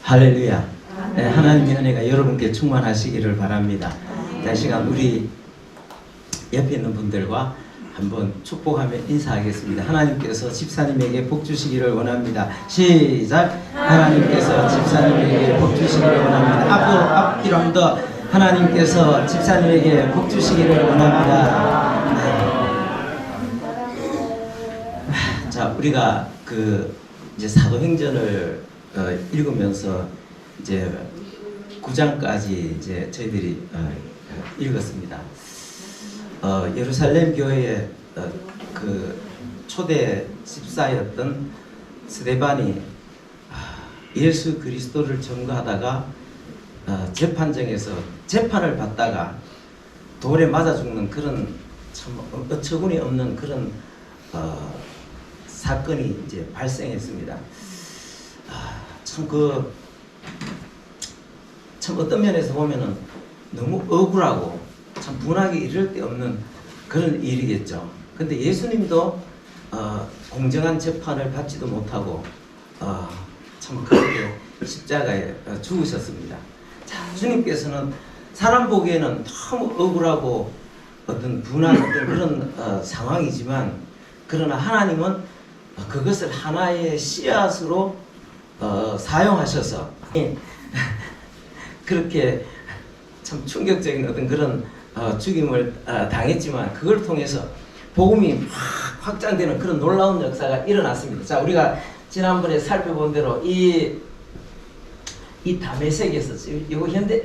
할렐루야. 네, 하나님의 은혜가 여러분께 충만하시기를 바랍니다. 이 시간 우리 옆에 있는 분들과 한번 축복하며 인사하겠습니다. 하나님께서 집사님에게 복 주시기를 원합니다. 시작. 하나님께서 집사님에게 복 주시기를 원합니다. 앞뒤로 한 번 더. 하나님께서 집사님에게 복 주시기를 원합니다. 네. 자, 우리가 이제 사도행전을 읽으면서 이제 9장까지 이제 저희들이 읽었습니다. 예루살렘 교회의 초대 집사였던 스데반이 예수 그리스도를 증거하다가 재판정에서 재판을 받다가 돌에 맞아 죽는 그런 참 어처구니 없는 그런 사건이 이제 발생했습니다. 참 어떤 면에서 보면은 너무 억울하고 참 분하기 이를 데 없는 그런 일이겠죠. 근데 예수님도 공정한 재판을 받지도 못하고 참 그렇게 십자가에 죽으셨습니다. 자, 주님께서는 사람 보기에는 너무 억울하고 어떤 분한 어떤 그런 상황이지만, 그러나 하나님은 그것을 하나의 씨앗으로 사용하셔서 그렇게 참 충격적인 어떤 그런 죽임을 당했지만, 그걸 통해서 복음이 확장되는 그런 놀라운 역사가 일어났습니다. 자, 우리가 지난번에 살펴본 대로 이 다메섹에서, 이거 현대의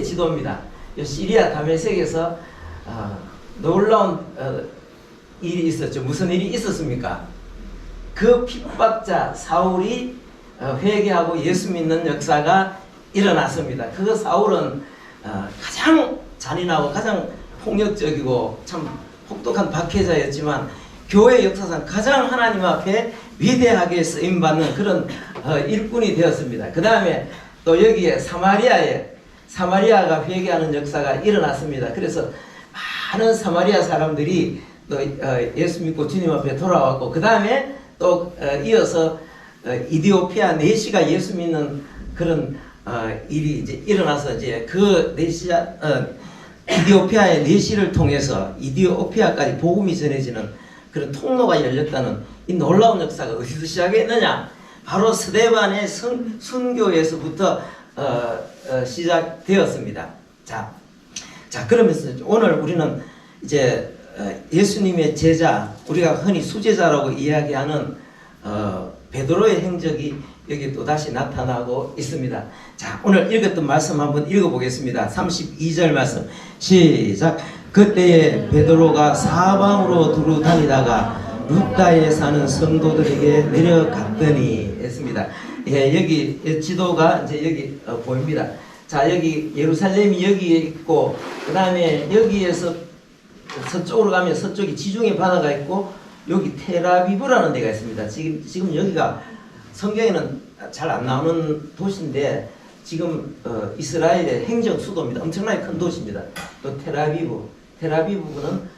지도입니다. 이 시리아 다메섹에서 놀라운 일이 있었죠. 무슨 일이 있었습니까? 그 핍박자 사울이 회개하고 예수 믿는 역사가 일어났습니다. 그 사울은 가장 잔인하고 가장 폭력적이고 참 혹독한 박해자였지만, 교회 역사상 가장 하나님 앞에 위대하게 쓰임받는 그런 일꾼이 되었습니다. 그 다음에 또 여기에 사마리아가 회개하는 역사가 일어났습니다. 그래서 많은 사마리아 사람들이 또 예수 믿고 주님 앞에 돌아왔고, 그 다음에 또 이어서 이디오피아 내시가 예수 믿는 그런 일이 이제 일어나서, 이제 그 이디오피아의 내시를 통해서 이디오피아까지 복음이 전해지는 그런 통로가 열렸다는 이 놀라운 역사가 어디서 시작했느냐? 바로 스데반의 순교에서부터 시작되었습니다. 자, 그러면서 오늘 우리는 이제 예수님의 제자, 우리가 흔히 수제자라고 이야기하는 베드로의 행적이 여기 또다시 나타나고 있습니다. 자, 오늘 읽었던 말씀 한번 읽어보겠습니다. 32절 말씀 시작. 그때에 베드로가 사방으로 두루 다니다가 루다에 사는 성도들에게 내려갔더니 했습니다. 예, 여기 지도가 이제 여기 보입니다. 자, 여기 예루살렘이 여기에 있고, 그 다음에 여기에서 서쪽으로 가면 서쪽이 지중해 바다가 있고, 여기 텔아비브라는 데가 있습니다. 지금 여기가 성경에는 잘 안 나오는 도시인데, 지금 이스라엘의 행정 수도입니다. 엄청나게 큰 도시입니다. 또 텔아비브는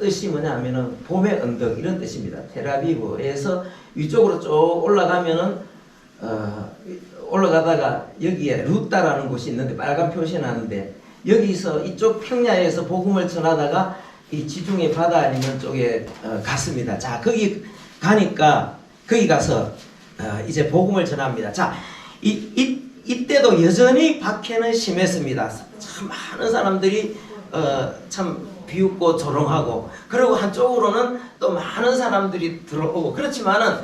뜻이 뭐냐 하면은 봄의 언덕 이런 뜻입니다. 텔아비브에서 위쪽으로 쭉 올라가면은 올라가다가 여기에 루다라는 곳이 있는데, 빨간 표시 나는데, 여기서 이쪽 평야에서 복음을 전하다가 이 지중해 바다 있는 쪽에 갔습니다. 자, 거기 가니까 거기 가서 이제 복음을 전합니다. 자, 이때도 여전히 박해는 심했습니다. 참 많은 사람들이 참 비웃고 조롱하고, 그리고 한쪽으로는 또 많은 사람들이 들어오고, 그렇지만은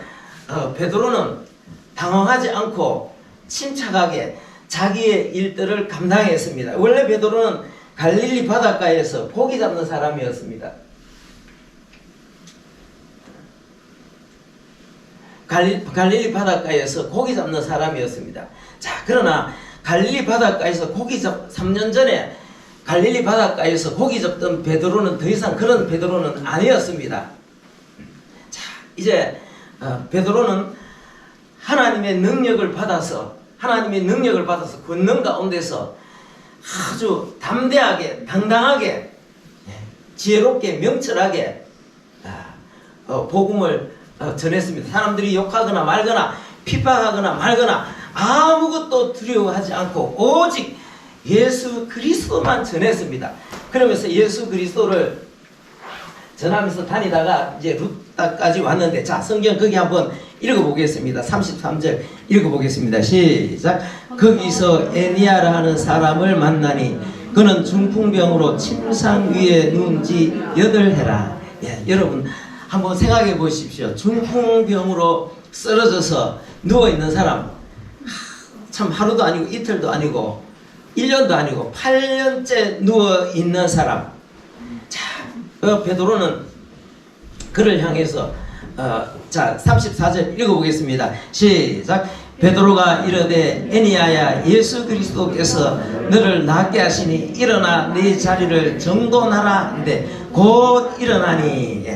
베드로는 당황하지 않고 침착하게 자기의 일들을 감당했습니다. 원래 베드로는 갈릴리 바닷가에서 고기 잡는 사람이었습니다. 갈릴리 바닷가에서 고기 잡는 사람이었습니다. 자, 그러나 갈릴리 바닷가에서 3년 전에 갈릴리 바닷가에서 고기 잡던 베드로는 더 이상 그런 베드로는 아니었습니다. 자, 이제 베드로는 하나님의 능력을 받아서 권능 가운데서 아주 담대하게, 당당하게, 지혜롭게, 명철하게 복음을 전했습니다. 사람들이 욕하거나 말거나 핍박하거나 말거나 아무것도 두려워하지 않고 오직 예수 그리스도만 전했습니다. 그러면서 예수 그리스도를 전하면서 다니다가 이제 루다까지 왔는데, 자, 성경 거기 한번 읽어보겠습니다. 33절 읽어보겠습니다. 시작. 거기서 에니야라 하는 사람을 만나니 그는 중풍병으로 침상 위에 누운 지 8해라. 예, 여러분 한번 생각해 보십시오. 중풍병으로 쓰러져서 누워있는 사람, 참 하루도 아니고 이틀도 아니고 1년도 아니고 8년째 누워있는 사람. 자, 베드로는 그를 향해서 자, 34절 읽어보겠습니다. 시작. 베드로가 이르되 에니야야, 예수 그리스도께서 너를 낫게 하시니 일어나 네 자리를 정돈하라 한데 곧 일어나니.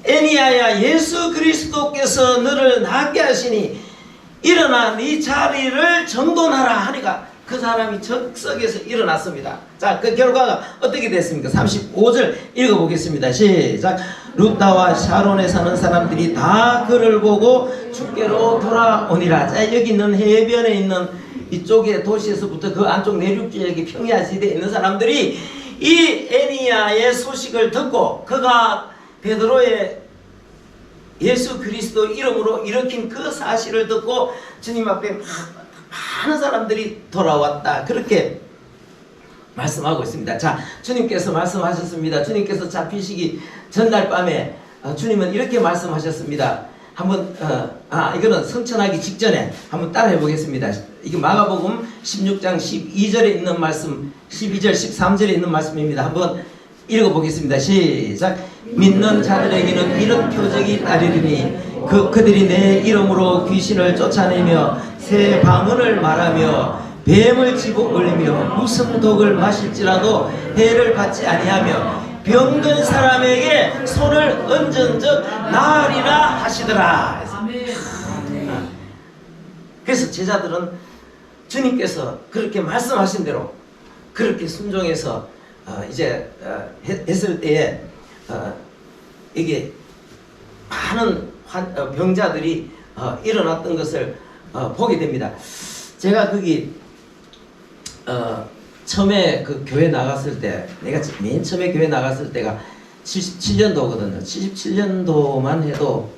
에니야야, 예수 그리스도께서 너를 낫게 하시니 일어나 네 자리를 정돈하라 하니까 그 사람이 적석에서 일어났습니다. 자, 그 결과가 어떻게 됐습니까? 35절 읽어보겠습니다. 시작. 루다와 샤론에 사는 사람들이 다 그를 보고 주께로 돌아오니라. 자, 여기 있는 해변에 있는 이쪽에 도시에서부터 그 안쪽 내륙 지역의 평야 지대에 있는 사람들이 이 에니야의 소식을 듣고 그가 베드로의 예수 그리스도 이름으로 일으킨 그 사실을 듣고 주님 앞에 많은 사람들이 돌아왔다. 그렇게 말씀하고 있습니다. 자, 주님께서 말씀하셨습니다. 주님께서 잡히시기 전날 밤에 주님은 이렇게 말씀하셨습니다. 한번 이거는 성천하기 직전에 한번 따라해 보겠습니다. 이게 마가복음 16장 12절에 있는 말씀, 12절 13절에 있는 말씀입니다. 한번 읽어보겠습니다. 시작. 믿는 자들에게는 이런 표적이 따르리니 그들이 내 이름으로 귀신을 쫓아내며 새 방언을 말하며 뱀을 집어올리며 무슨 독을 마실지라도 해를 받지 아니하며 병든 사람에게 손을 얹은 적 나으리라 하시더라. 그래서 제자들은 주님께서 그렇게 말씀하신 대로 그렇게 순종해서 했을 때에 이게 많은 병자들이 일어났던 것을 보게 됩니다. 제가 거기 처음에 그 교회 나갔을 때, 내가 맨 처음에 교회 나갔을 때가 77년도거든요. 77년도만 해도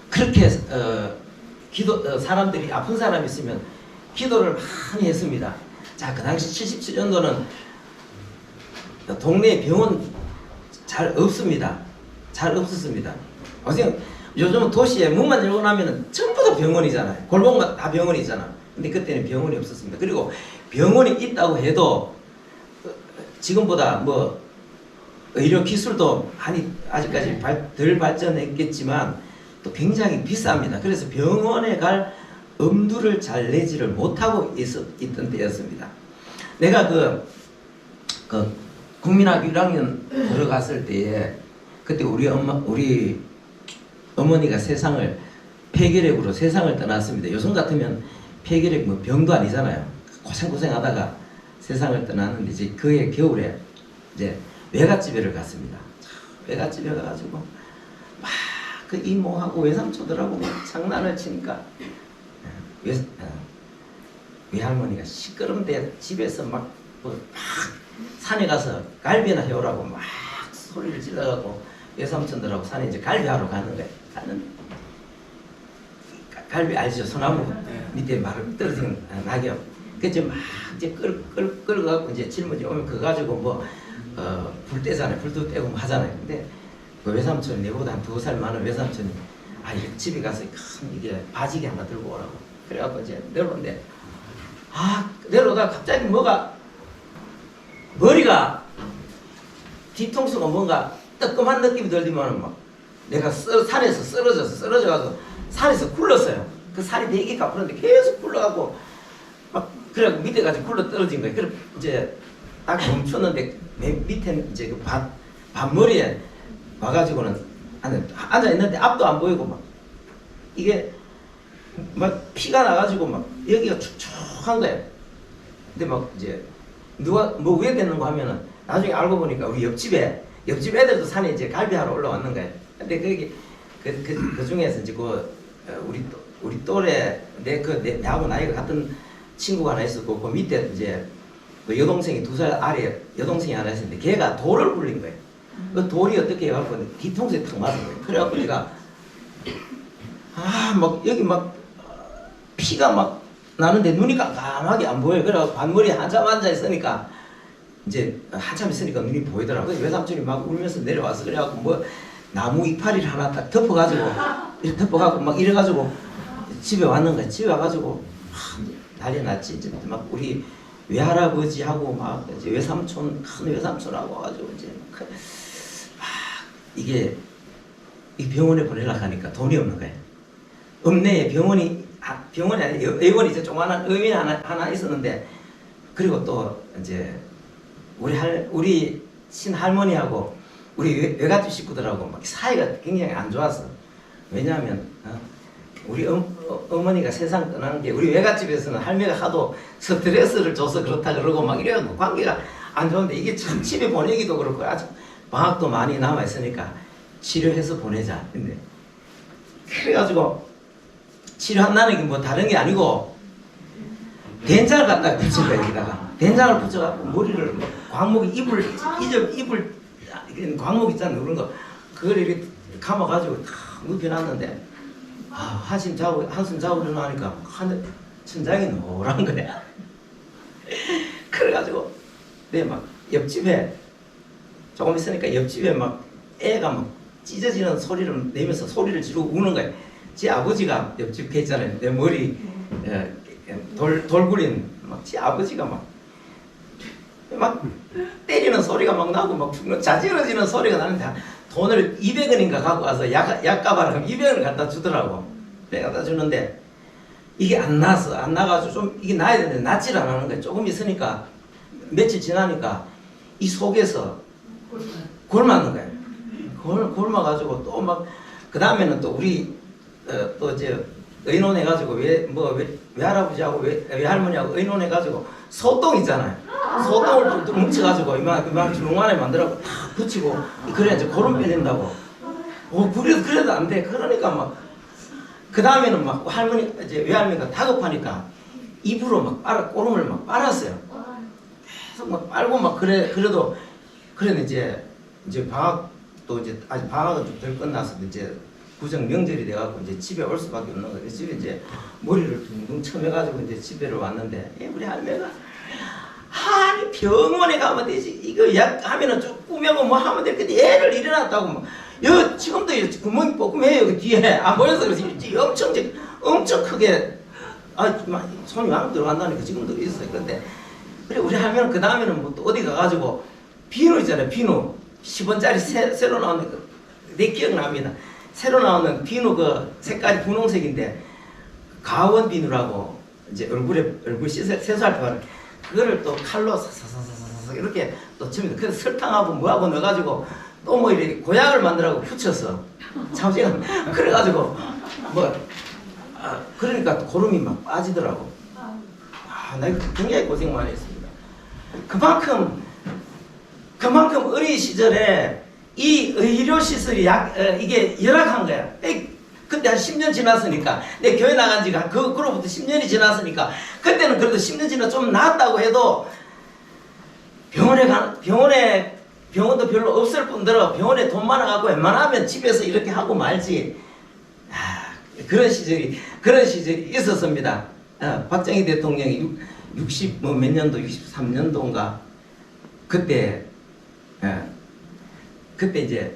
그렇게 사람들이 아픈 사람이 있으면 기도를 많이 했습니다. 자, 그 당시 77년도는 동네에 병원 잘 없습니다. 잘 없었습니다. 요즘은 도시에 문만 열고 나면 전부 다 병원이잖아요. 골목마다 다 병원이잖아. 근데 그때는 병원이 없었습니다. 그리고 병원이 있다고 해도 지금보다 뭐 의료 기술도 많이 아직까지 덜 발전했겠지만 또 굉장히 비쌉니다. 그래서 병원에 갈 엄두를 잘 내지를 못하고 있던 때였습니다. 내가 그 국민학교 1학년 들어갔을 때에 그때 우리 어머니가 폐결핵으로 세상을 떠났습니다. 요즘 같으면 폐결핵 뭐 병도 아니잖아요. 고생하다가 세상을 떠났는데 이제 그해 겨울에 이제 외갓집에를 갔습니다. 외갓집에 가가지고 막 그 이모하고 외삼촌들하고 막 장난을 치니까 외할머니가 시끄러운데 집에서 막 산에 가서 갈비나 해오라고 막 소리를 질러갖고 외삼촌들하고 산에 이제 갈비하러 가는 거예요. 갈비 알죠? 소나무 밑에 막 떨어진 낙엽. 그치 막 이제 끌어갖고 이제 짊어지 오면 그거 가지고 뭐 불 떼잖아요. 불도 떼고 뭐 하잖아요. 근데 그 외삼촌이 내보다 한 2살 많은 외삼촌이 이렇게 집에 가서 큰 이게 바지기 하나 들고 오라고. 그래갖고 이제 내려오는데 내려오다가 갑자기 머리가 뒤통수가 뭔가 뜨끔한 느낌이 들더만 막 내가 산에서 쓰러져가지고 산에서 굴렀어요. 그 산이 되게 가쁘는데 계속 굴러가고 막 그래갖고 밑에 가서 굴러 떨어진 거예요. 그래 이제 딱 멈췄는데 맨 밑에 이제 그 밭머리에 와가지고는 앉아 있는데 앞도 안 보이고 막 이게 막 피가 나가지고 막 여기가 축축한 거예요. 근데 막 이제 누가 뭐 왜 됐는 거 하면은 나중에 알고 보니까 우리 옆집 애들도 산에 이제 갈비하러 올라왔는 거예요. 근데 거기 그 중에서 이제 우리 우리 또래 내하고 나이가 같은 친구가 하나 있었고 그 밑에 이제 그 여동생이 2살 아래 여동생이 하나 있었는데 걔가 돌을 굴린 거예요. 그 돌이 어떻게 해갖고 뒤통수에 탁 맞은 거예요. 그래갖고 내가 막 여기 막 피가 막 나는데 눈이 깜깜하게 안 보여요. 그래갖고 반머리에 한참 앉아 있으니까 이제 한참 있으니까 눈이 보이더라고요. 외삼촌이 막 울면서 내려와서 그래갖고 뭐 나무 이파리를 하나 딱 덮어가지고 이렇게 덮어갖고 막 이래가지고 집에 왔는 거야. 집에 와가지고 난리 났지. 이제 막 우리 외할아버지하고 막 이제 외삼촌 큰 외삼촌하고 와가지고 이제 이게 이 병원에 보내려고 하니까 돈이 없는 거예요. 읍내에 병원이 아니 의원이 이제 조그마한 의원이 하나 있었는데 그리고 또 이제 우리 친할머니하고 우리 외갓집 식구들하고 막 사이가 굉장히 안 좋았어. 왜냐하면 우리 어머니가 세상 떠나는 게 우리 외갓집에서는 할매가 하도 스트레스를 줘서 그렇다 그러고 막 이래서 관계가 안 좋은데 이게 참 집에 보내기도 그렇고 아직 방학도 많이 남아 있으니까 치료해서 보내자. 근데 그래가지고 치료한다는 게 뭐 다른 게 아니고 된장을 갖다가 붙인 거야. 여기다가 된장을 붙여갖고 머리를 광목 이불 광목 있잖아 그런 거 그걸 이렇게 감아가지고 탁 눕혀놨는데 한숨 자고 일어나니까 천장이 노란 거네. 그래가지고 내 막 옆집에 조금 있으니까 옆집에 막 애가 막 찢어지는 소리를 내면서 소리를 지르고 우는 거야. 제 아버지가 옆집 개 있잖아요. 내 머리 돌구린 막 제 아버지가 막 때리는 소리가 막 나고 막 자지러지는 소리가 나는데 돈을 200원인가 갖고 와서 약값하라고 200원을 갖다 주더라고. 내가 갖다 주는데 이게 안 나서 안 나가지고 좀 이게 나야 되는데 낫질 안 하는 거야. 조금 있으니까 며칠 지나니까 이 속에서 골맞는 거야. 골마가지고 또 막 그 다음에는 또 우리 또 이제 의논해가지고 외할아버지하고 외할머니하고 의논해가지고 소똥 있잖아요. 소똥을 좀 뭉쳐가지고 이만 주렁만에 만들어갖고 탁 붙이고 그래야 이제 고름 빼낸다고. 그래도 안 돼. 그러니까 막 그 다음에는 막 할머니 이제 외할머니가 다급하니까 입으로 막 고름을 막 빨았어요. 계속 막 빨고 막 그래도 이제 방학도 이제 아직 방학은 좀 덜 끝나서 이제 구정 명절이 돼갖고 이제 집에 올 수밖에 없는 거예요. 집에 이제 머리를 둥둥 쳐매가지고 이제 집에를 왔는데 우리 할매가 아니 병원에 가면 되지 이거 약 하면은 좀 꾸며고 뭐 하면 될 건데 애를 일어났다고 뭐 지금도 구멍이 뽀끔해요 그 뒤에 안 보여서 그렇지 엄청 크게 손이 막 들어간다니까 지금도 있어요. 그런데 그래 우리 할매는 그 다음에는 뭐 또 어디 가가지고 비누 있잖아요. 비누 10원짜리 새로 나오는 내 기억납니다. 새로 나오는 비누 그 색깔이 분홍색인데 가원 비누라고 이제 얼굴 세수할 때 바르는 그거를 또 칼로 사사사사사 이렇게 또 칩니다. 그래서 설탕하고 뭐하고 넣어가지고 또 뭐 이렇게 고약을 만들라고 붙였어. 참 제가 그래가지고 그러니까 고름이 막 빠지더라고. 나 굉장히 고생 많이 했습니다. 그만큼 어린 시절에 이 의료시설이 이게 열악한 거야. 그때 한 10년 지났으니까 내 교회 나간 지가 그로부터 10년이 지났으니까 그때는 그래도 10년 지나 좀 나았다고 해도 병원도 별로 없을 뿐더러 병원에 돈 많아갖고 웬만하면 집에서 이렇게 하고 말지. 그런 시절이 있었습니다. 박정희 대통령이 60 몇 년도 63년도인가 그때 이제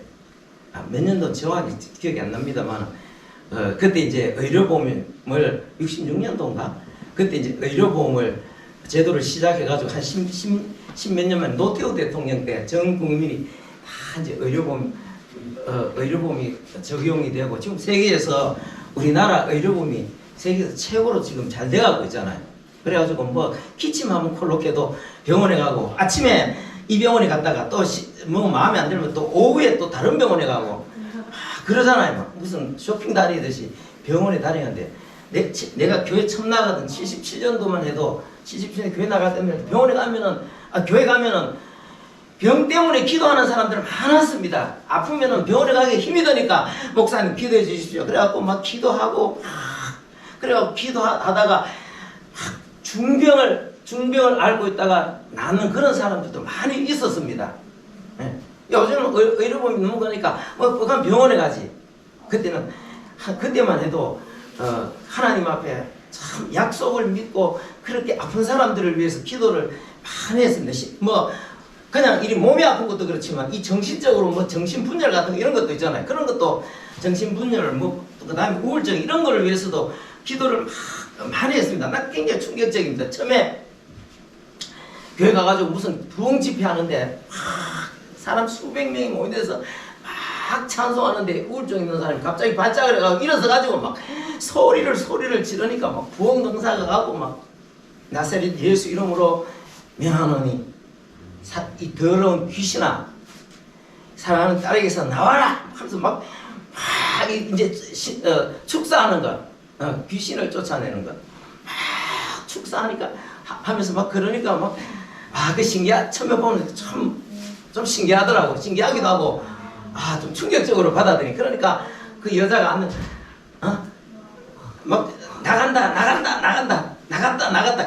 몇 년도 정확히 기억이 안 납니다만 그때 이제 의료보험을 66년도인가 그때 이제 의료보험을 제도를 시작해가지고 한 10 몇 년 만에 노태우 대통령 때 전 국민이 다 이제 의료보험이 적용이 되고 지금 세계에서 우리나라 의료보험이 세계에서 최고로 지금 잘 돼가고 있잖아요. 그래가지고 뭐 기침하면 콜록해도 병원에 가고 아침에 이 병원에 갔다가 또 뭐 마음에 안 들면 또 오후에 또 다른 병원에 가고 그러잖아요. 막 무슨 쇼핑 다니듯이 병원에 다니는데 내가 교회 처음 나가던 77년도만 해도 77년에 교회 나갈 때면 병원에 가면은 교회 가면은 병 때문에 기도하는 사람들 많았습니다. 아프면은 병원에 가기 힘이 드니까 목사님 기도해 주십시오. 그래갖고 막 기도하고 그래갖고 기도하다가 중병을 앓고 있다가 낫는 그런 사람들도 많이 있었습니다. 예. 요즘은 의료보험이 너무 그러니까 그냥 병원에 가지. 그때만 해도 하나님 앞에 참 약속을 믿고 그렇게 아픈 사람들을 위해서 기도를 많이 했습니다. 그냥 이 몸이 아픈 것도 그렇지만 이 정신적으로 정신분열 같은 거 이런 것도 있잖아요. 그런 것도 정신분열 그다음에 우울증 이런 거를 위해서도 기도를 많이 했습니다. 나 굉장히 충격적입니다. 처음에 교회 가가지고 무슨 부흥 집회 하는데 사람 수백 명이 모여서 막 찬송하는데 우울증 있는 사람이 갑자기 반짝을 해가지고 일어서가지고 막 소리를 지르니까 막 부흥 동사가 가고 막 나사렛 예수 이름으로 명하노니 이 더러운 귀신아 사랑하는 딸에게서 나와라 하면서 막 이제 축사하는 거 귀신을 쫓아내는 거 막 축사하니까 하면서 막 그러니까 막 그 처음에 보면 좀 신기하더라고. 신기하기도 하고 좀 충격적으로 받아들이. 그러니까 그 여자가 하면 막 나갔다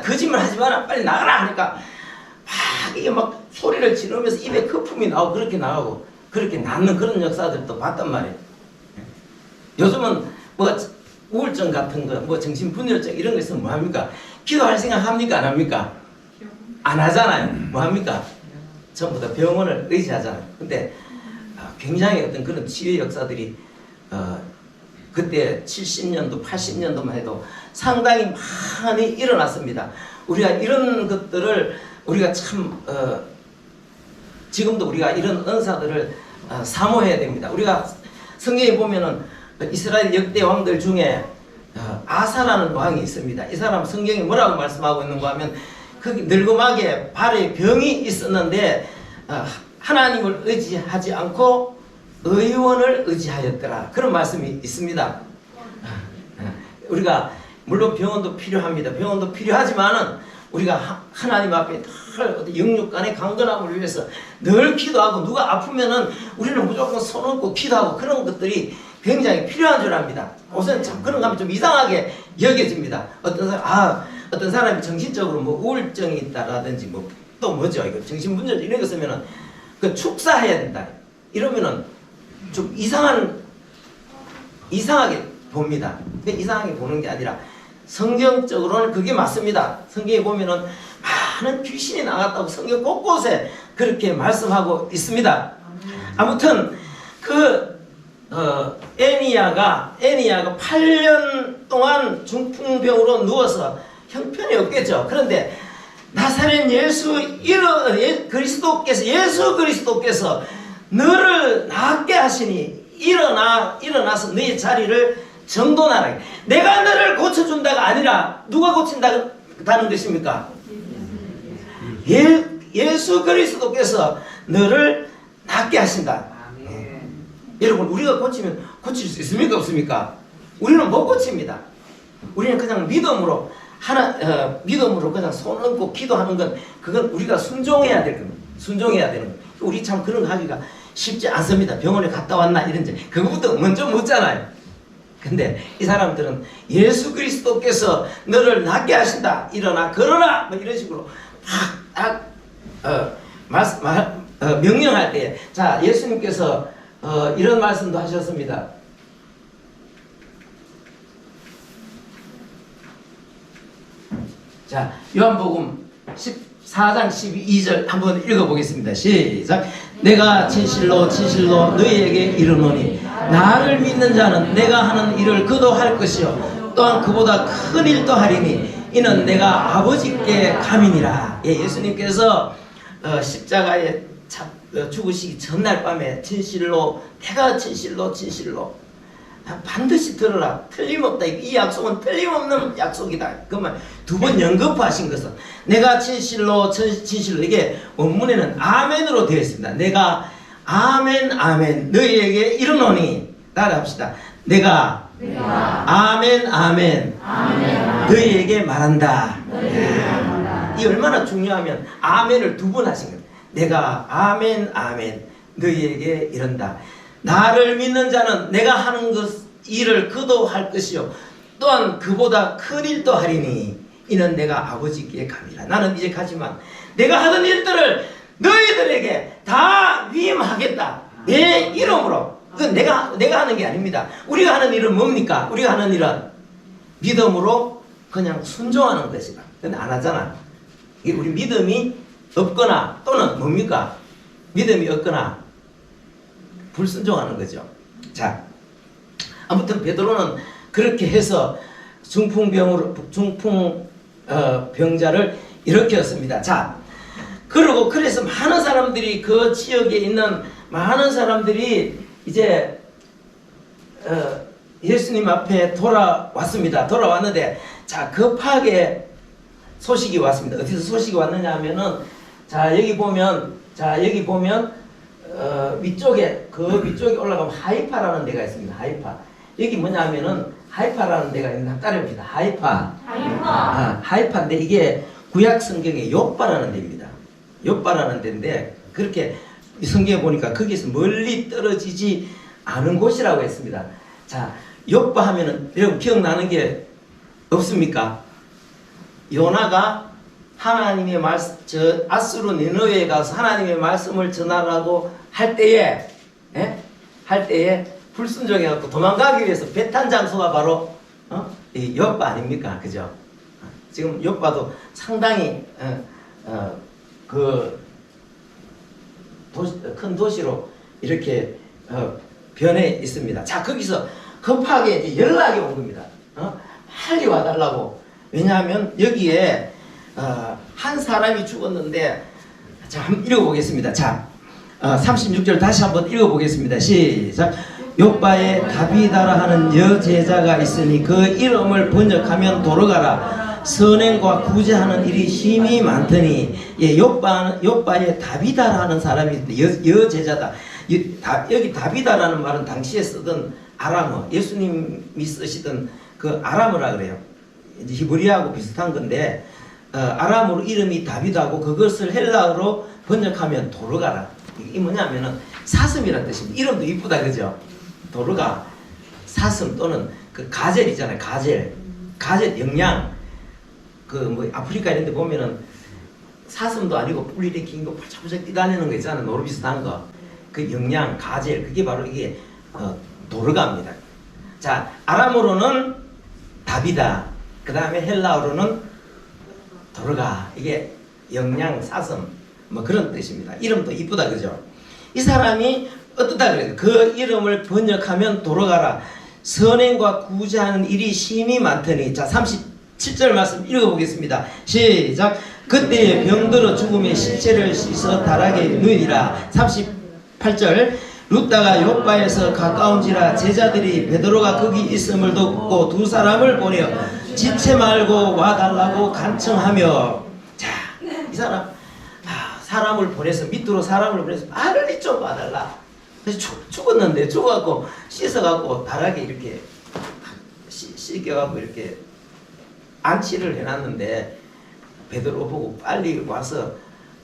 거짓말 하지 마라 빨리 나가라 하니까 이게 막 소리를 지르면서 입에 거품이 나오고 그렇게 나가고 그렇게 낫는 그런 역사들도 봤단 말이에요. 요즘은 우울증 같은 거 정신분열증 이런 거 있으면 뭐합니까? 기도할 생각 합니까? 안 합니까? 안 하잖아요. 뭐합니까? 전부 다 병원을 의지하잖아요. 근데 굉장히 어떤 그런 치유 역사들이 그때 70년도 80년도만 해도 상당히 많이 일어났습니다. 우리가 이런 것들을 우리가 참 지금도 우리가 이런 은사들을 사모해야 됩니다. 우리가 성경에 보면은 이스라엘 역대 왕들 중에 아사라는 왕이 있습니다. 이 사람 성경에 뭐라고 말씀하고 있는가 하면 그 늙음하게 발에 병이 있었는데 하나님을 의지하지 않고 의원을 의지하였더라. 그런 말씀이 있습니다. 우리가 물론 병원도 필요합니다. 병원도 필요하지만은 우리가 하나님 앞에 늘 영육간의 강건함을 위해서 늘 기도하고 누가 아프면은 우리는 무조건 손 얹고 기도하고 그런 것들이 굉장히 필요한 줄 압니다. 우선 참 그런 거 하면 좀 이상하게 여겨집니다. 어떤 사람이 정신적으로 우울증이 있다라든지 또 뭐죠? 이거 정신분열 이런 거 쓰면은 그 축사해야 된다. 이러면은 좀 이상하게 봅니다. 근데 이상하게 보는 게 아니라 성경적으로는 그게 맞습니다. 성경에 보면은 많은 귀신이 나갔다고 성경 곳곳에 그렇게 말씀하고 있습니다. 아무튼 애니야가 8년 동안 중풍병으로 누워서 형편이 없겠죠. 그런데 나사렛 예수 그리스도께서 너를 낫게 하시니 일어나서 너의 자리를 정돈하라. 내가 너를 고쳐준다가 아니라 누가 고친다는 것입니까? 예수 그리스도께서 너를 낫게 하신다. 여러분 우리가 고치면 고칠 수 있습니까? 없습니까? 우리는 못 고칩니다. 우리는 그냥 믿음으로 그냥 손 얹고 기도하는 건 그건 우리가 순종해야 될 겁니다. 순종해야 되는 거예요. 우리 참 그런 거 하기가 쉽지 않습니다. 병원에 갔다 왔나 이런지 그거부터 먼저 묻잖아요. 근데 이 사람들은 예수 그리스도께서 너를 낫게 하신다. 일어나 걸어라 이런 식으로 명령할 때 자 예수님께서 이런 말씀도 하셨습니다. 자 요한복음 14장 12절 한번 읽어보겠습니다. 시작. 내가 진실로 너희에게 이르노니 나를 믿는 자는 내가 하는 일을 그도 할 것이요 또한 그보다 큰 일도 하리니 이는 내가 아버지께 감이니라. 예수님께서 십자가에 죽으시기 전날 밤에 내가 진실로 반드시 들어라. 틀림없다. 이 약속은 틀림없는 약속이다. 그러면 두 번 연거푸하신 것은 내가 진실로 이게 원문에는 아멘으로 되어 있습니다. 내가 아멘 너희에게 이르노니 따라합시다. 내가 아멘 너희에게 말한다. 이 얼마나 중요하면 아멘을 두 번 하신 거예요. 내가 아멘 너희에게 이른다. 나를 믿는 자는 내가 하는 일을 그도 할 것이요 또한 그보다 큰 일도 하리니 이는 내가 아버지께 감이라. 나는 이제 가지만 내가 하던 일들을 너희들에게 다 위임하겠다. 내 이름으로. 그건 내가 하는 게 아닙니다. 우리가 하는 일은 뭡니까? 우리가 하는 일은 믿음으로 그냥 순종하는 것이다. 근데 안 하잖아. 이게 우리 믿음이 없거나 또는 뭡니까? 믿음이 없거나 불순종하는 거죠. 자, 아무튼 베드로는 그렇게 해서 중풍병자를 일으켰습니다. 자, 그리고 그래서 많은 사람들이 그 지역에 있는 많은 사람들이 이제 예수님 앞에 돌아왔습니다. 돌아왔는데 자, 급하게 소식이 왔습니다. 어디서 소식이 왔느냐 하면은 자, 여기 보면 위쪽에 그 위쪽에 올라가면 하이파라는 데가 있습니다. 하이파. 여기 뭐냐 하면은 하이파라는 데가 있는데 따라해봅시다. 하이파인데 이게 구약 성경에 욥바라는 데입니다. 욥바라는 데인데 그렇게 성경에 보니까 거기서 멀리 떨어지지 않은 곳이라고 했습니다. 자, 욥바 하면은 여러분 기억나는 게 없습니까? 요나가 하나님의 말씀, 아수르 니느웨에 가서 하나님의 말씀을 전하라고 할 때에 불순종해갖고 도망가기 위해서 배 탄 장소가 바로 이 욥바 아닙니까? 그죠? 지금 욥바도 상당히 큰 도시로 이렇게 변해 있습니다. 자, 거기서 급하게 이제 연락이 온 겁니다. 빨리 와달라고. 왜냐하면 여기에 한 사람이 죽었는데, 자, 한번 읽어보겠습니다. 자, 36절 다시 한번 읽어보겠습니다. 시작. 욥바에 다비다라 하는 여제자가 있으니 그 이름을 번역하면 돌아가라. 선행과 구제하는 일이 힘이 많더니. 예, 욥바에 다비다라 하는 사람이 있는데 여제자다. 여기 다비다라는 말은 당시에 쓰던 아람어, 예수님이 쓰시던 그 아람어라 그래요. 이제 히브리어하고 비슷한 건데 아람어로 이름이 다비다고 그것을 헬라어로 번역하면 도르가라. 이게 뭐냐면은 사슴이라는 뜻입니다. 이름도 이쁘다 그죠? 도르가 사슴 또는 그 가젤 있잖아요. 가젤 영양. 그 뭐 아프리카 이런 데 보면은 사슴도 아니고 뿔이 이렇게 긴 거 팔짝팔짝 뛰다니는 거 있잖아요. 노루 비슷한 거. 그 영양 가젤 그게 바로 이게 도르가입니다. 자, 아람어로는 다비다. 그 다음에 헬라어로는 도르가. 이게 영양 사슴 뭐 그런 뜻입니다. 이름도 이쁘다 그죠? 이 사람이 어떻다 그래요? 그 이름을 번역하면 돌아가라. 선행과 구제하는 일이 심히 많더니. 자, 37절 말씀 읽어보겠습니다. 시작. 그때에 병들어 죽음의 시체를 씻어 다락에 누이니라. 38절. 룻다가 욥바에서 가까운지라 제자들이 베드로가 거기 있음을 듣고 두 사람을 보내어 지체 말고 와달라고 간청하며. 자, 이 사람 사람을 보내서 밑으로 사람을 보내서 빨리 좀 와달라. 그래서 죽었는데 죽어갖고 씻어갖고 다락에 이렇게 씻겨갖고 이렇게 안치를 해놨는데 베드로 보고 빨리 와서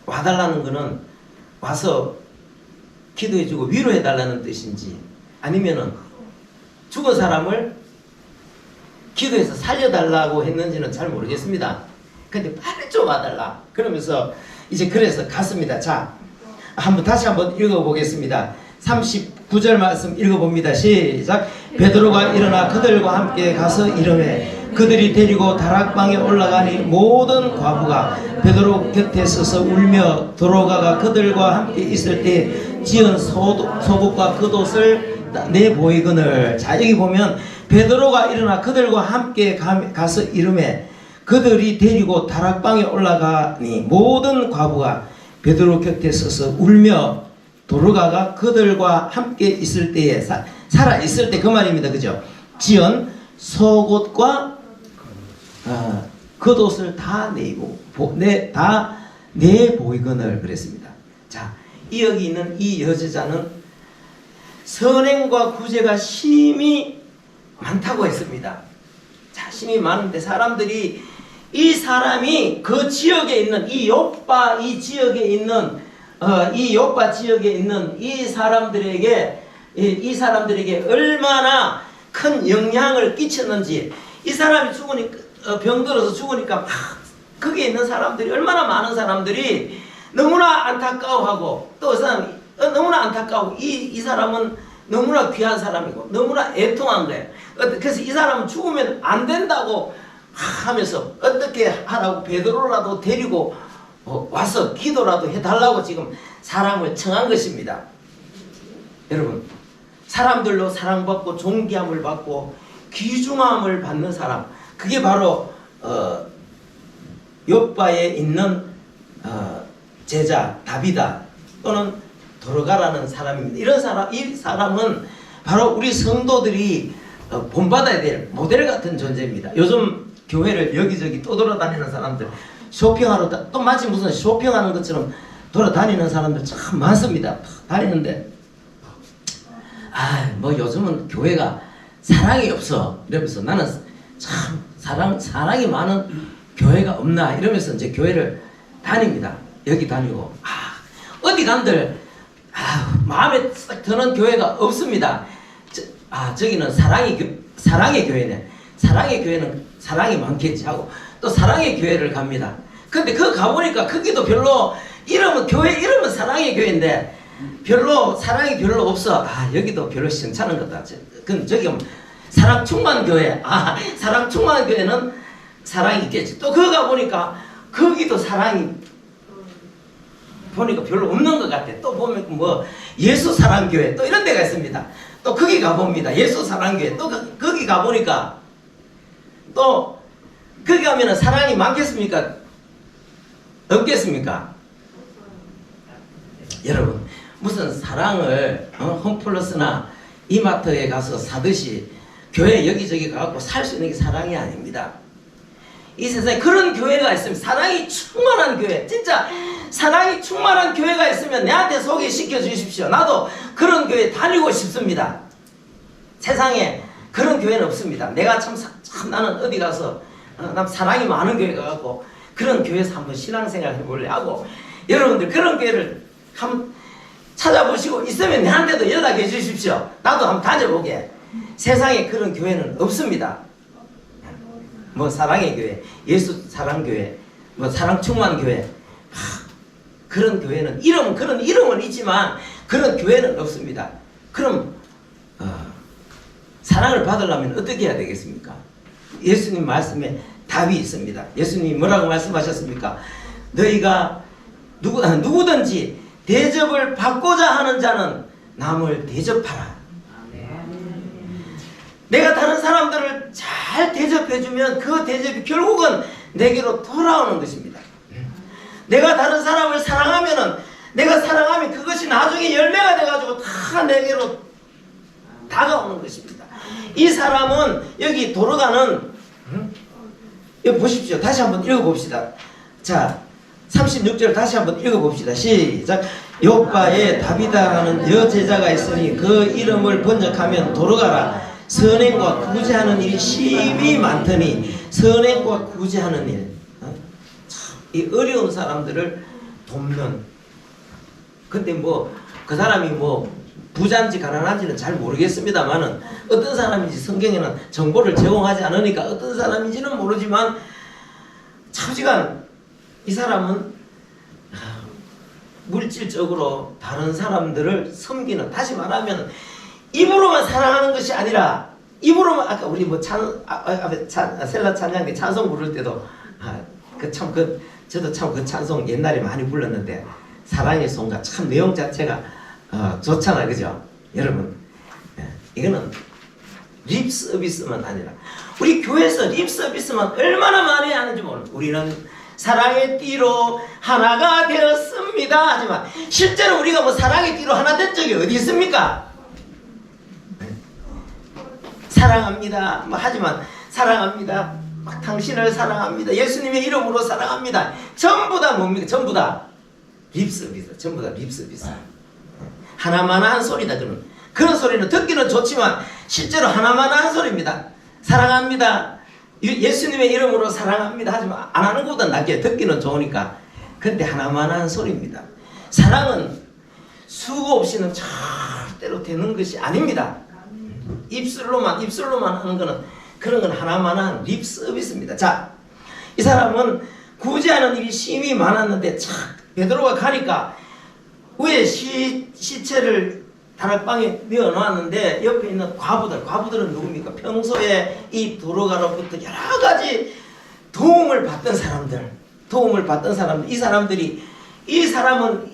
와달라는 거는 와서 기도해주고 위로해달라는 뜻인지 아니면은 죽은 사람을 기도해서 살려달라고 했는지는 잘 모르겠습니다. 근데 빨리 좀 와달라. 그러면서 이제 그래서 갔습니다. 자, 다시 한번 읽어보겠습니다. 39절 말씀 읽어봅니다. 시작. 베드로가 일어나 그들과 함께 가서 이르매 그들이 데리고 다락방에 올라가니 모든 과부가 베드로 곁에 서서 울며 도로가가 그들과 함께 있을 때 지은 소옷과 겉옷을 내보이거늘. 자, 여기 보면 베드로가 일어나 그들과 함께 가서 이르매 그들이 데리고 다락방에 올라가니 모든 과부가 베드로 곁에 서서 울며 도르가가 그들과 함께 있을 때에 살아 있을 때 그 말입니다. 그죠? 지은 속옷과 겉옷을 다 내보이거늘 그랬습니다. 자, 여기 있는 이 여제자는 선행과 구제가 심히 많다고 했습니다. 자, 심히 많은데 사람들이 이 사람이 그 지역에 있는 이 욥바 지역에 있는 이 사람들에게 얼마나 큰 영향을 끼쳤는지 이 사람이 죽으니까 병들어서 죽으니까 막 거기에 있는 사람들이 얼마나 많은 사람들이 너무나 안타까워하고 또 그 사람이 너무나 안타까워. 이 사람은 너무나 귀한 사람이고 너무나 애통한 거예요. 그래서 이 사람은 죽으면 안 된다고 하면서 어떻게 하라고 베드로라도 데리고 와서 기도라도 해달라고 지금 사람을 청한 것입니다. 여러분, 사람들로 사랑받고 존귀함을 받고 귀중함을 받는 사람, 그게 바로 욥바에 있는 제자 다비다 또는 도르가라는 사람입니다. 이 사람은 바로 우리 성도들이 본받아야 될 모델 같은 존재입니다. 요즘 교회를 여기저기 떠돌아다니는 사람들, 쇼핑하러 또 마치 무슨 쇼핑하는 것처럼 돌아다니는 사람들 참 많습니다. 다니는데 뭐 요즘은 교회가 사랑이 없어 이러면서 나는 참 사랑이 많은 교회가 없나 이러면서 이제 교회를 다닙니다. 여기 다니고 어디 간들 마음에 싹 드는 교회가 없습니다. 저기는 사랑의 교회네. 사랑의 교회는 사랑이 많겠지 하고 또 사랑의 교회를 갑니다. 근데 그거 가보니까 거기도 별로 교회 이름은 사랑의 교회인데 별로 사랑이 별로 없어. 여기도 별로 시원찮은 것 같아. 그럼 저기 사랑 충만 교회. 사랑 충만 교회는 사랑이 있겠지. 또 그거 가보니까 거기도 사랑이 보니까 별로 없는 것 같아. 또 보면 예수 사랑교회 또 이런 데가 있습니다. 또 거기 가봅니다. 예수 사랑교회. 또 거기 가보니까 또 거기 가면은 사랑이 많겠습니까? 없겠습니까? 여러분, 무슨 사랑을 홈플러스나 이마트에 가서 사듯이 교회 여기저기 가고 살 수 있는 게 사랑이 아닙니다. 이 세상에 그런 교회가 있으면, 사랑이 충만한 교회, 진짜 사랑이 충만한 교회가 있으면 내한테 소개시켜 주십시오. 나도 그런 교회 다니고 싶습니다. 세상에 그런 교회는 없습니다. 내가 참 나는 어디 가서 난 사랑이 많은 교회 가고 그런 교회에서 한번 신앙생활 해볼래 하고, 여러분들 그런 교회를 한번 찾아보시고 있으면 내한테도 연락해 주십시오. 나도 한번 다녀보게. 세상에 그런 교회는 없습니다. 사랑의 교회, 예수 사랑교회, 사랑 충만 교회, 그런 교회는 그런 이름은 있지만 그런 교회는 없습니다. 그럼 사랑을 받으려면 어떻게 해야 되겠습니까? 예수님 말씀에 답이 있습니다. 예수님이 뭐라고 말씀하셨습니까? 너희가 누구든지 대접을 받고자 하는 자는 남을 대접하라. 내가 다른 사람들을 잘 대접해주면 그 대접이 결국은 내게로 돌아오는 것입니다. 내가 다른 사람을 사랑하면 그것이 나중에 열매가 돼가지고 다 내게로 다가오는 것입니다. 이 사람은 여기 도르가는 여기 보십시오. 다시 한번 읽어봅시다. 자, 36절 다시 한번 읽어봅시다. 시작. 욥바에 다비다라는 여제자가 있으니 그 이름을 번역하면 도르가라. 선행과 구제하는 일이 심히 많더니 선행과 구제하는 일, 이 어려운 사람들을 돕는. 근데 그 사람이 부자인지 가난한지는 잘 모르겠습니다만은 어떤 사람인지 성경에는 정보를 제공하지 않으니까 어떤 사람인지는 모르지만 차지간 이 사람은 물질적으로 다른 사람들을 섬기는, 다시 말하면 입으로만 사랑하는 것이 아니라, 입으로만, 아까 우리 셀라 찬양 때 찬송 부를 때도 저도 참 그 찬송 옛날에 많이 불렀는데, 사랑의 송가 참 내용 자체가 좋잖아, 그죠? 여러분, 이거는 립 서비스만 아니라, 우리 교회에서 립 서비스만 얼마나 많이 하는지 모릅니다. 우리는 사랑의 띠로 하나가 되었습니다 하지만 실제로 우리가 사랑의 띠로 하나 된 적이 어디 있습니까? 사랑합니다 하지만 사랑합니다, 당신을 사랑합니다, 예수님의 이름으로 사랑합니다, 전부 다 뭡니까? 전부 다 립서비스, 전부 다 립서비스. 하나만 한 소리다. 그런 소리는 듣기는 좋지만 실제로 하나만 한 소리입니다. 사랑합니다, 예수님의 이름으로 사랑합니다 하지만 안 하는 것보다 낫게, 듣기는 좋으니까. 근데 하나만 한 소리입니다. 사랑은 수고 없이는 절대로 되는 것이 아닙니다. 입술로만 하는 거는 그런 건 하나만한 립 서비스입니다. 자, 이 사람은 구제하는 일이 심히 많았는데 참 베드로가 가니까 위에 시체를 다락방에 넣어놨는데 옆에 있는 과부들은 누굽니까? 평소에 이 도로가로부터 여러 가지 도움을 받던 사람들, 이 사람들이 이 사람은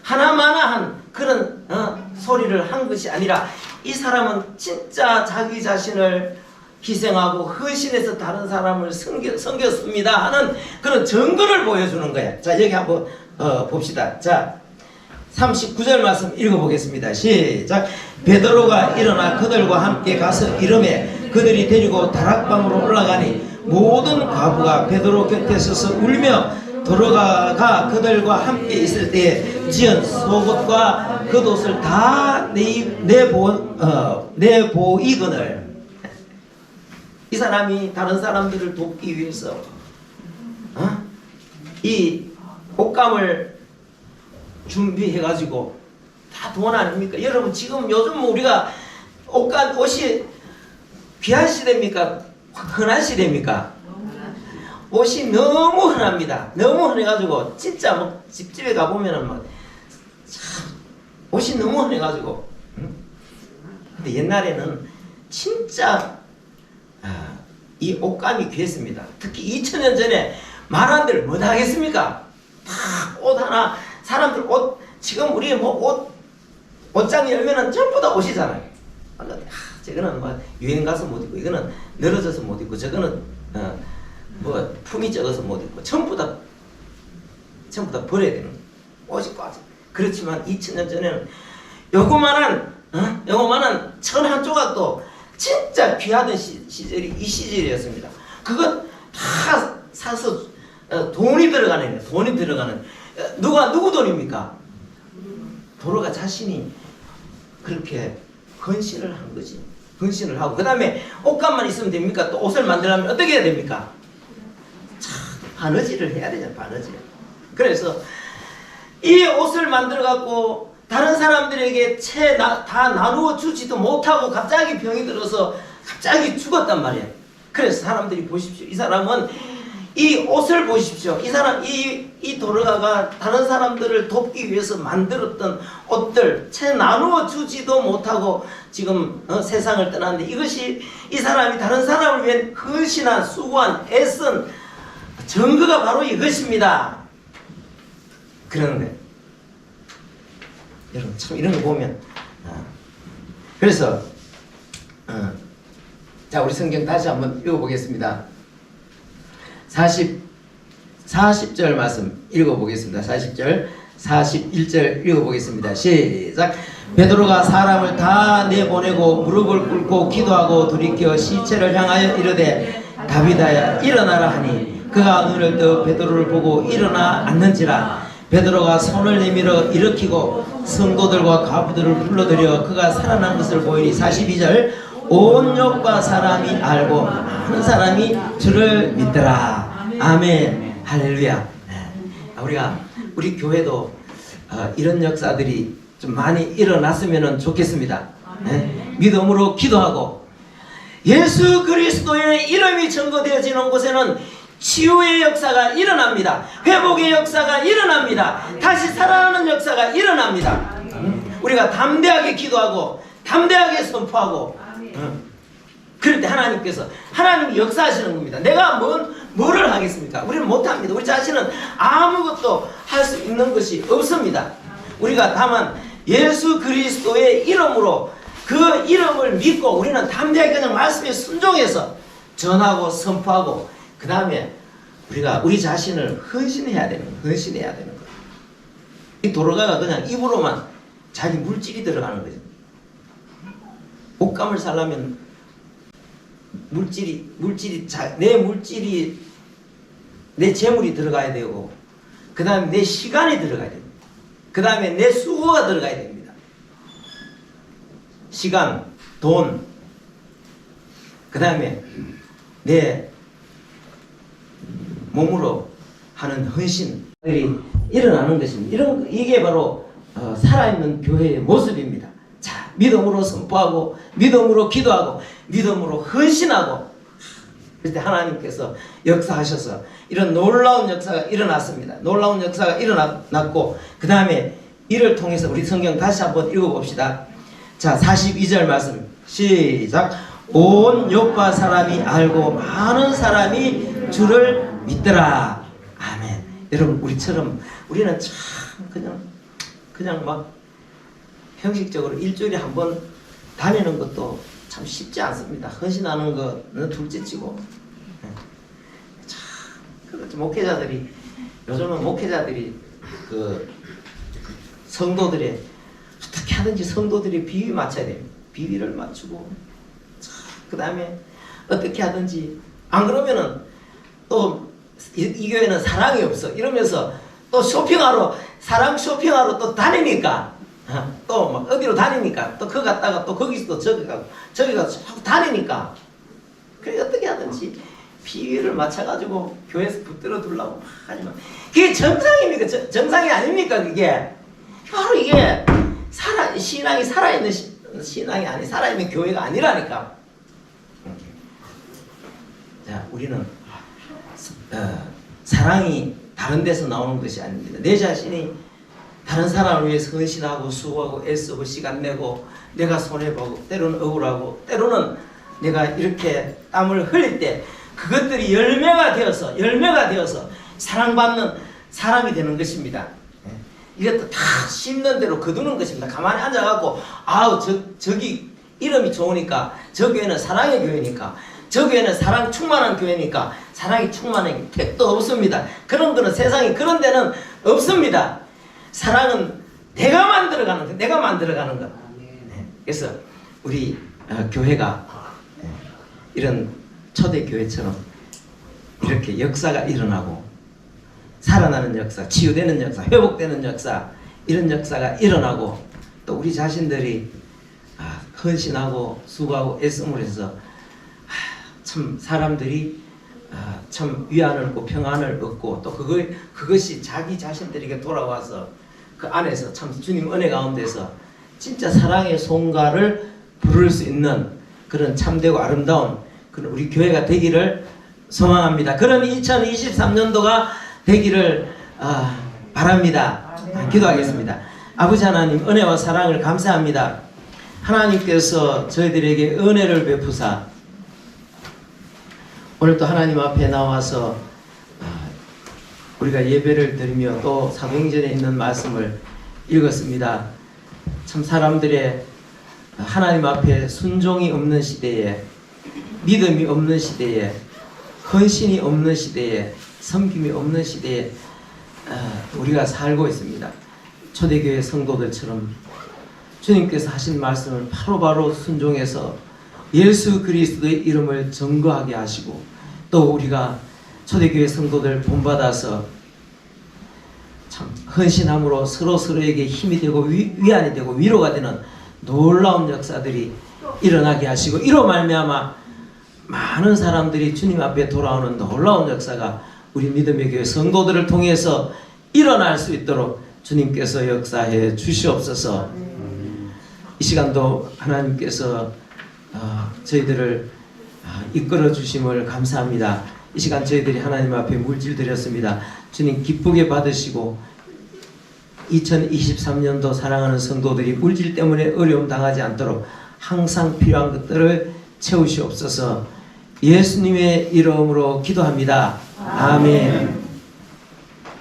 하나마나한 그런 소리를 한 것이 아니라 이 사람은 진짜 자기 자신을 희생하고 헌신해서 다른 사람을 섬겼습니다 하는 그런 증거를 보여주는 거예요. 자, 여기 한번 봅시다. 자, 39절 말씀 읽어보겠습니다. 시작. 베드로가 일어나 그들과 함께 가서 이르매 그들이 데리고 다락방으로 올라가니 모든 과부가 베드로 곁에 서서 울며 도로가가 그들과 함께 있을 때에 지은 속옷과 겉옷을 다 내보이거늘. 이 사람이 다른 사람들을 돕기 위해서 이 옷감을 준비해가지고 다 돈 아닙니까? 여러분 지금 요즘 우리가 옷이 귀한 시대입니까? 흔한 시대입니까? 옷이 너무 흔합니다. 너무 흔해가지고 진짜 뭐 집집에 가보면은 뭐 참 옷이 너무 흔해가지고 근데 옛날에는 진짜 이 옷감이 귀했습니다. 특히 2000년 전에 말한들 뭐 하겠습니까? 다 옷 하나 사람들 옷 지금 우리 뭐 옷장 열면은 전부 다 옷이잖아요. 저거는 뭐 유행 가서 못 입고 이거는 늘어져서 못 입고 저거는 뭐 품이 적어서 못 입고 전부 다 버려야 되는 옷이 빠져. 그렇지만 2000년 전에는 요거만한 천 한 조각도 진짜 귀하던 시절이 이 시절이었습니다. 그것 다 사서 돈이 들어가는 누구 돈입니까? 도로가 자신이 그렇게 헌신을 한 거지. 헌신을 하고 그 다음에 옷감만 있으면 됩니까? 또 옷을 만들려면 어떻게 해야 됩니까? 참 바느질을 해야 되잖아. 바느질. 그래서 이 옷을 만들어 갖고 다른 사람들에게 다 나누어 주지도 못하고 갑자기 병이 들어서 갑자기 죽었단 말이에요. 그래서 사람들이 보십시오. 이 사람은 이 옷을 보십시오. 이 사람 이 도르가가 다른 사람들을 돕기 위해서 만들었던 옷들 채 나누어 주지도 못하고 지금 세상을 떠났는데 이것이 이 사람이 다른 사람을 위해 헌신한 수고한 애쓴 증거가 바로 이것입니다. 그러는데 여러분 참 이런 거 보면 그래서 자 우리 성경 다시 한번 읽어보겠습니다. 40절 말씀 읽어보겠습니다. 40절 41절 읽어보겠습니다. 시작. 베드로가 사람을 다 내보내고 무릎을 꿇고 기도하고 돌이켜 시체를 향하여 이르되 다비다야 일어나라 하니 그가 눈을 떠 베드로를 보고 일어나 앉는지라. 베드로가 손을 내밀어 일으키고 성도들과 과부들을 불러들여 그가 살아난 것을 보이니 42절 온 옆과 사람이 알고 한 사람이 주를 믿더라. 아멘. 할렐루야. 우리 교회도 이런 역사들이 좀 많이 일어났으면 좋겠습니다. 믿음으로 기도하고 예수 그리스도의 이름이 증거되어지는 곳에는 치유의 역사가 일어납니다. 회복의 역사가 일어납니다. 다시 살아나는 역사가 일어납니다. 우리가 담대하게 기도하고 담대하게 선포하고 그럴 때 하나님이 역사하시는 겁니다. 내가 뭐를 하겠습니까? 우리는 못합니다. 우리 자신은 아무것도 할 수 있는 것이 없습니다. 우리가 다만 예수 그리스도의 이름으로 그 이름을 믿고 우리는 담대하게 그냥 말씀에 순종해서 전하고 선포하고 그 다음에 우리가 우리 자신을 헌신해야 되는 거예요. 이 도로가가 그냥 입으로만 자기 물질이 들어가는 거죠. 옷감을 살려면 내 재물이 들어가야 되고 그 다음에 내 시간이 들어가야 됩니다. 그 다음에 내 수고가 들어가야 됩니다. 시간, 돈, 그 다음에 내 몸으로 하는 헌신들이 일어나는 것입니다. 이게 바로 살아있는 교회의 모습입니다. 자, 믿음으로 선포하고 믿음으로 기도하고 믿음으로 헌신하고 그때 하나님께서 역사하셔서 이런 놀라운 역사가 일어났습니다. 놀라운 역사가 일어났고 그 다음에 이를 통해서 우리 성경 다시 한번 읽어봅시다. 자, 42절 말씀 시작. 온 요파 사람이 알고 많은 사람이 주를 믿더라. 아멘. 여러분 우리는 참 그냥 막 형식적으로 일주일에 한 번 다니는 것도 참 쉽지 않습니다. 헌신하는 거는 둘째치고 참 그렇죠. 요즘은 목회자들이 그 성도들의 어떻게 하든지 성도들이 비위 맞춰야 돼요. 비위를 맞추고 그 다음에 어떻게 하든지 안 그러면은 또 이 교회는 사랑이 없어 이러면서 또 사랑 쇼핑하러 또 다니니까 또 막 어디로 다니니까 또 그 갔다가 또 거기서 또 저기 가고 자꾸 다니니까 그래 어떻게 하든지 비위를 맞춰가지고 교회에서 붙들어 두려고 하지만 그게 정상입니까? 정상이 아닙니까? 그게 바로 이게 신앙이 살아있는 신앙이 아니 살아있는 교회가 아니라니까. 자, 우리는 사랑이 다른 데서 나오는 것이 아닙니다. 내 자신이 다른 사람을 위해서 헌신하고 수고하고 애쓰고 시간 내고 내가 손해보고 때로는 억울하고 때로는 내가 이렇게 땀을 흘릴 때 그것들이 열매가 되어서 사랑받는 사람이 되는 것입니다. 이것도 다 심는 대로 거두는 것입니다. 가만히 앉아갖고 저기 이름이 좋으니까 저 교회는 사랑의 교회니까 저 교회는 사랑 충만한 교회니까 사랑이 충만한 택도 없습니다. 그런 거는 세상에 그런 데는 없습니다. 사랑은 내가 만들어가는 것. 그래서 우리 교회가 이런 초대교회처럼 이렇게 역사가 일어나고 살아나는 역사, 치유되는 역사, 회복되는 역사 이런 역사가 일어나고 또 우리 자신들이 헌신하고 수고하고 애씀을 해서 참 사람들이 참 위안을 얻고 평안을 얻고 또 그것이 자기 자신들에게 돌아와서 그 안에서 참 주님 은혜 가운데서 진짜 사랑의 송가를 부를 수 있는 그런 참되고 아름다운 그런 우리 교회가 되기를 소망합니다. 그런 2023년도가 되기를 바랍니다. 기도하겠습니다. 아버지 하나님 은혜와 사랑을 감사합니다. 하나님께서 저희들에게 은혜를 베푸사 오늘 또 하나님 앞에 나와서 우리가 예배를 드리며 또 사도행전에 있는 말씀을 읽었습니다. 참 사람들의 하나님 앞에 순종이 없는 시대에 믿음이 없는 시대에 헌신이 없는 시대에 섬김이 없는 시대에 우리가 살고 있습니다. 초대교회 성도들처럼 주님께서 하신 말씀을 바로바로 순종해서 예수 그리스도의 이름을 증거하게 하시고 또 우리가 초대교회 성도들 본받아서 참 헌신함으로 서로에게 힘이 되고 위안이 되고 위로가 되는 놀라운 역사들이 일어나게 하시고 이로 말미암아 많은 사람들이 주님 앞에 돌아오는 놀라운 역사가 우리 믿음의 교회 성도들을 통해서 일어날 수 있도록 주님께서 역사해 주시옵소서. 이 시간도 하나님께서 저희들을 이끌어 주심을 감사합니다. 이 시간 저희들이 하나님 앞에 물질 드렸습니다. 주님 기쁘게 받으시고 2023년도 사랑하는 성도들이 물질 때문에 어려움 당하지 않도록 항상 필요한 것들을 채우시옵소서. 예수님의 이름으로 기도합니다. 아멘.